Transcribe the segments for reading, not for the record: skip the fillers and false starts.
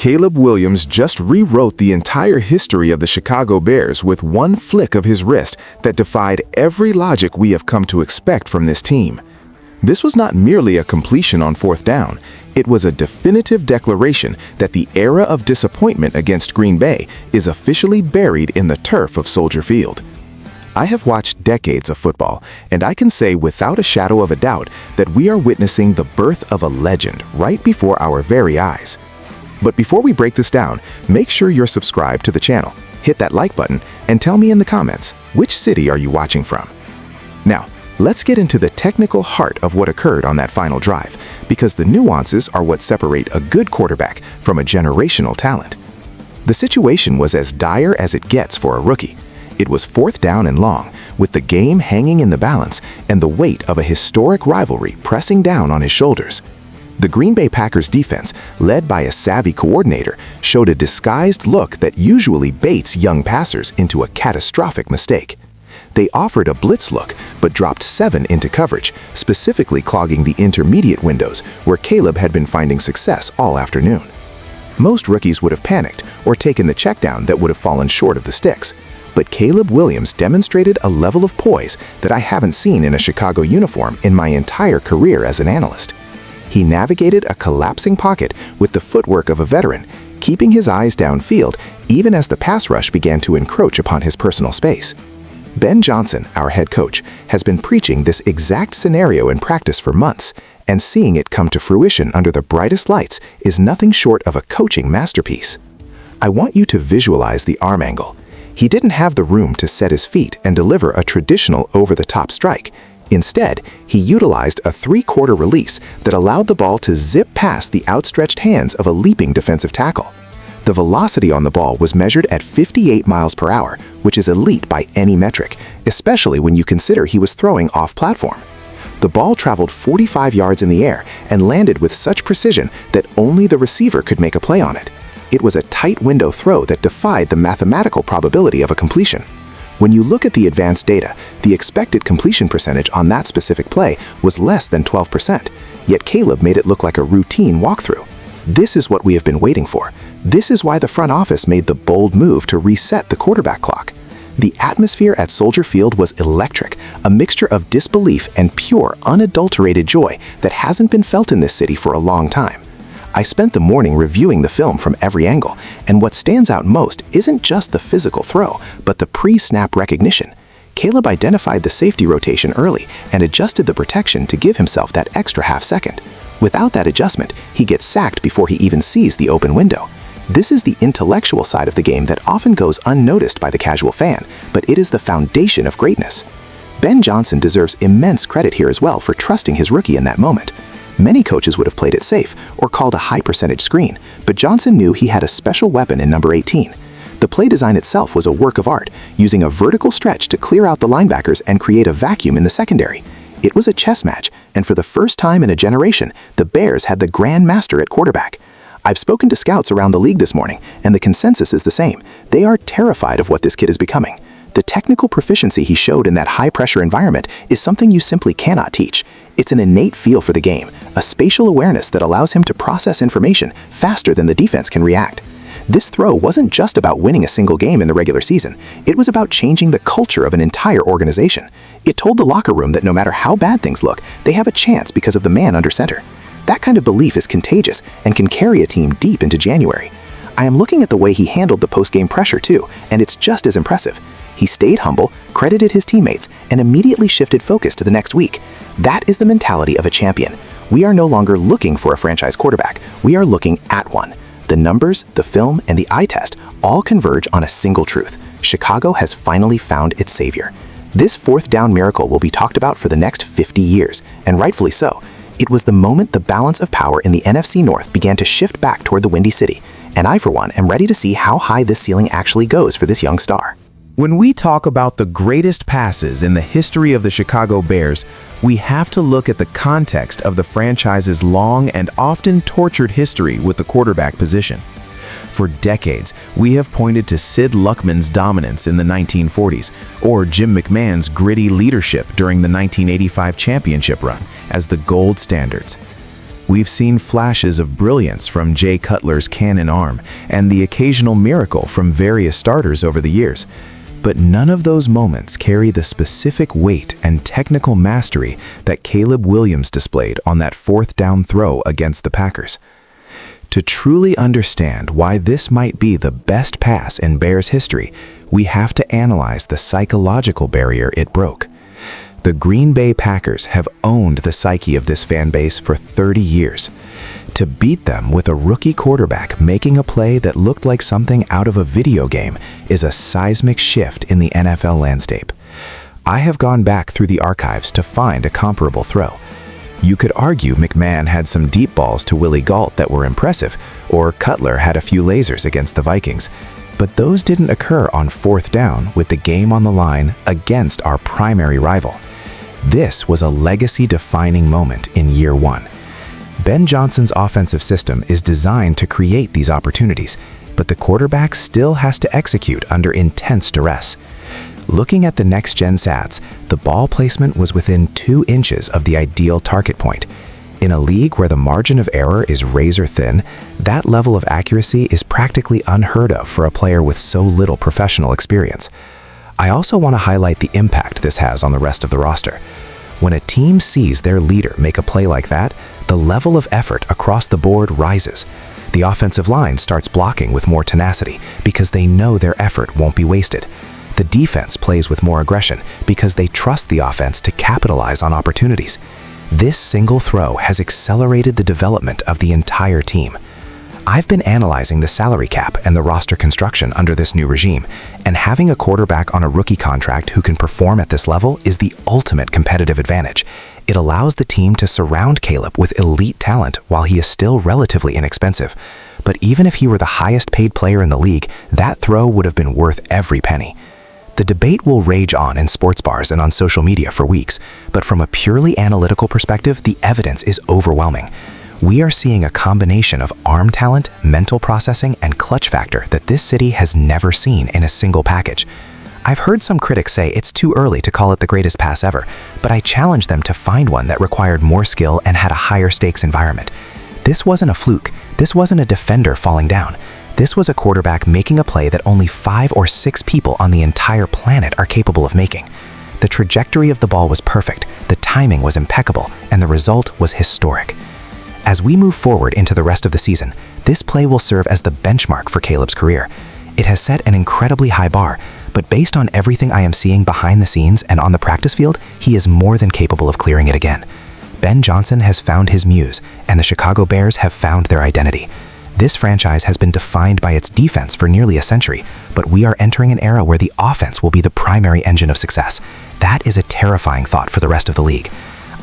Caleb Williams just rewrote the entire history of the Chicago Bears with one flick of his wrist that defied every logic we have come to expect from this team. This was not merely a completion on fourth down. It was a definitive declaration that the era of disappointment against Green Bay is officially buried in the turf of Soldier Field. I have watched decades of football, and I can say without a shadow of a doubt that we are witnessing the birth of a legend right before our very eyes. But before we break this down, make sure you're subscribed to the channel, hit that like button, and tell me in the comments, which city are you watching from? Now, let's get into the technical heart of what occurred on that final drive, because the nuances are what separate a good quarterback from a generational talent. The situation was as dire as it gets for a rookie. It was fourth down and long, with the game hanging in the balance and the weight of a historic rivalry pressing down on his shoulders. The Green Bay Packers defense, led by a savvy coordinator, showed a disguised look that usually baits young passers into a catastrophic mistake. They offered a blitz look, but dropped 7 into coverage, specifically clogging the intermediate windows where Caleb had been finding success all afternoon. Most rookies would have panicked or taken the checkdown that would have fallen short of the sticks. But Caleb Williams demonstrated a level of poise that I haven't seen in a Chicago uniform in my entire career as an analyst. He navigated a collapsing pocket with the footwork of a veteran, keeping his eyes downfield even as the pass rush began to encroach upon his personal space. Ben Johnson, our head coach, has been preaching this exact scenario in practice for months, and seeing it come to fruition under the brightest lights is nothing short of a coaching masterpiece. I want you to visualize the arm angle. He didn't have the room to set his feet and deliver a traditional over-the-top strike. Instead, he utilized a three-quarter release that allowed the ball to zip past the outstretched hands of a leaping defensive tackle. The velocity on the ball was measured at 58 miles per hour, which is elite by any metric, especially when you consider he was throwing off-platform. The ball traveled 45 yards in the air and landed with such precision that only the receiver could make a play on it. It was a tight window throw that defied the mathematical probability of a completion. When you look at the advanced data, the expected completion percentage on that specific play was less than 12%, yet Caleb made it look like a routine walkthrough. This is what we have been waiting for. This is why the front office made the bold move to reset the quarterback clock. The atmosphere at Soldier Field was electric, a mixture of disbelief and pure, unadulterated joy that hasn't been felt in this city for a long time. I spent the morning reviewing the film from every angle, and what stands out most isn't just the physical throw, but the pre-snap recognition. Caleb identified the safety rotation early and adjusted the protection to give himself that extra half second. Without that adjustment, he gets sacked before he even sees the open window. This is the intellectual side of the game that often goes unnoticed by the casual fan, but it is the foundation of greatness. Ben Johnson deserves immense credit here as well for trusting his rookie in that moment. Many coaches would have played it safe or called a high-percentage screen, but Johnson knew he had a special weapon in number 18. The play design itself was a work of art, using a vertical stretch to clear out the linebackers and create a vacuum in the secondary. It was a chess match, and for the first time in a generation, the Bears had the grand master at quarterback. I've spoken to scouts around the league this morning, and the consensus is the same. They are terrified of what this kid is becoming. The technical proficiency he showed in that high-pressure environment is something you simply cannot teach. It's an innate feel for the game, a spatial awareness that allows him to process information faster than the defense can react. This throw wasn't just about winning a single game in the regular season. It was about changing the culture of an entire organization. It told the locker room that no matter how bad things look, they have a chance because of the man under center. That kind of belief is contagious and can carry a team deep into January. I am looking at the way he handled the post-game pressure too, and it's just as impressive. He stayed humble, credited his teammates, and immediately shifted focus to the next week. That is the mentality of a champion. We are no longer looking for a franchise quarterback. We are looking at one. The numbers, the film, and the eye test all converge on a single truth. Chicago has finally found its savior. This fourth down miracle will be talked about for the next 50 years, and rightfully so. It was the moment the balance of power in the NFC North began to shift back toward the Windy City, and I, for one, am ready to see how high this ceiling actually goes for this young star. When we talk about the greatest passes in the history of the Chicago Bears, we have to look at the context of the franchise's long and often tortured history with the quarterback position. For decades, we have pointed to Sid Luckman's dominance in the 1940s or Jim McMahon's gritty leadership during the 1985 championship run as the gold standards. We've seen flashes of brilliance from Jay Cutler's cannon arm and the occasional miracle from various starters over the years. But none of those moments carry the specific weight and technical mastery that Caleb Williams displayed on that fourth down throw against the Packers. To truly understand why this might be the best pass in Bears history, we have to analyze the psychological barrier it broke. The Green Bay Packers have owned the psyche of this fan base for 30 years. To beat them with a rookie quarterback making a play that looked like something out of a video game is a seismic shift in the NFL landscape. I have gone back through the archives to find a comparable throw. You could argue McMahon had some deep balls to Willie Gault that were impressive, or Cutler had a few lasers against the Vikings. But those didn't occur on fourth down with the game on the line against our primary rival. This was a legacy-defining moment in year one. Ben Johnson's offensive system is designed to create these opportunities, but the quarterback still has to execute under intense duress. Looking at the next-gen stats, the ball placement was within 2 inches of the ideal target point. In a league where the margin of error is razor thin, that level of accuracy is practically unheard of for a player with so little professional experience. I also want to highlight the impact this has on the rest of the roster. When a team sees their leader make a play like that, the level of effort across the board rises. The offensive line starts blocking with more tenacity because they know their effort won't be wasted. The defense plays with more aggression because they trust the offense to capitalize on opportunities. This single throw has accelerated the development of the entire team. I've been analyzing the salary cap and the roster construction under this new regime, and having a quarterback on a rookie contract who can perform at this level is the ultimate competitive advantage. It allows the team to surround Caleb with elite talent while he is still relatively inexpensive. But even if he were the highest paid player in the league, that throw would have been worth every penny. The debate will rage on in sports bars and on social media for weeks, but from a purely analytical perspective, the evidence is overwhelming. We are seeing a combination of arm talent, mental processing, and clutch factor that this city has never seen in a single package. I've heard some critics say it's too early to call it the greatest pass ever, but I challenge them to find one that required more skill and had a higher stakes environment. This wasn't a fluke. This wasn't a defender falling down. This was a quarterback making a play that only 5 or 6 people on the entire planet are capable of making. The trajectory of the ball was perfect, the timing was impeccable, and the result was historic. As we move forward into the rest of the season, this play will serve as the benchmark for Caleb's career. It has set an incredibly high bar, but based on everything I am seeing behind the scenes and on the practice field, he is more than capable of clearing it again. Ben Johnson has found his muse, and the Chicago Bears have found their identity. This franchise has been defined by its defense for nearly a century, but we are entering an era where the offense will be the primary engine of success. That is a terrifying thought for the rest of the league.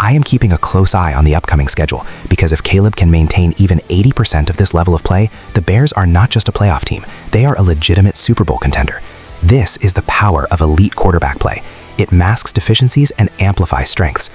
I am keeping a close eye on the upcoming schedule, because if Caleb can maintain even 80% of this level of play, the Bears are not just a playoff team, they are a legitimate Super Bowl contender. This is the power of elite quarterback play. It masks deficiencies and amplifies strengths.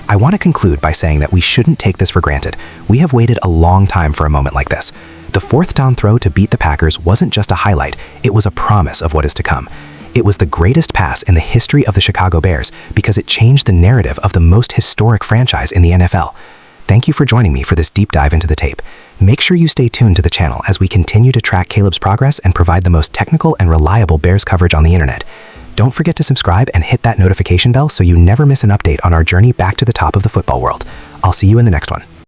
I want to conclude by saying that we shouldn't take this for granted. We have waited a long time for a moment like this. The fourth down throw to beat the Packers wasn't just a highlight, it was a promise of what is to come. It was the greatest pass in the history of the Chicago Bears because it changed the narrative of the most historic franchise in the NFL. Thank you for joining me for this deep dive into the tape. Make sure you stay tuned to the channel as we continue to track Caleb's progress and provide the most technical and reliable Bears coverage on the internet. Don't forget to subscribe and hit that notification bell so you never miss an update on our journey back to the top of the football world. I'll see you in the next one.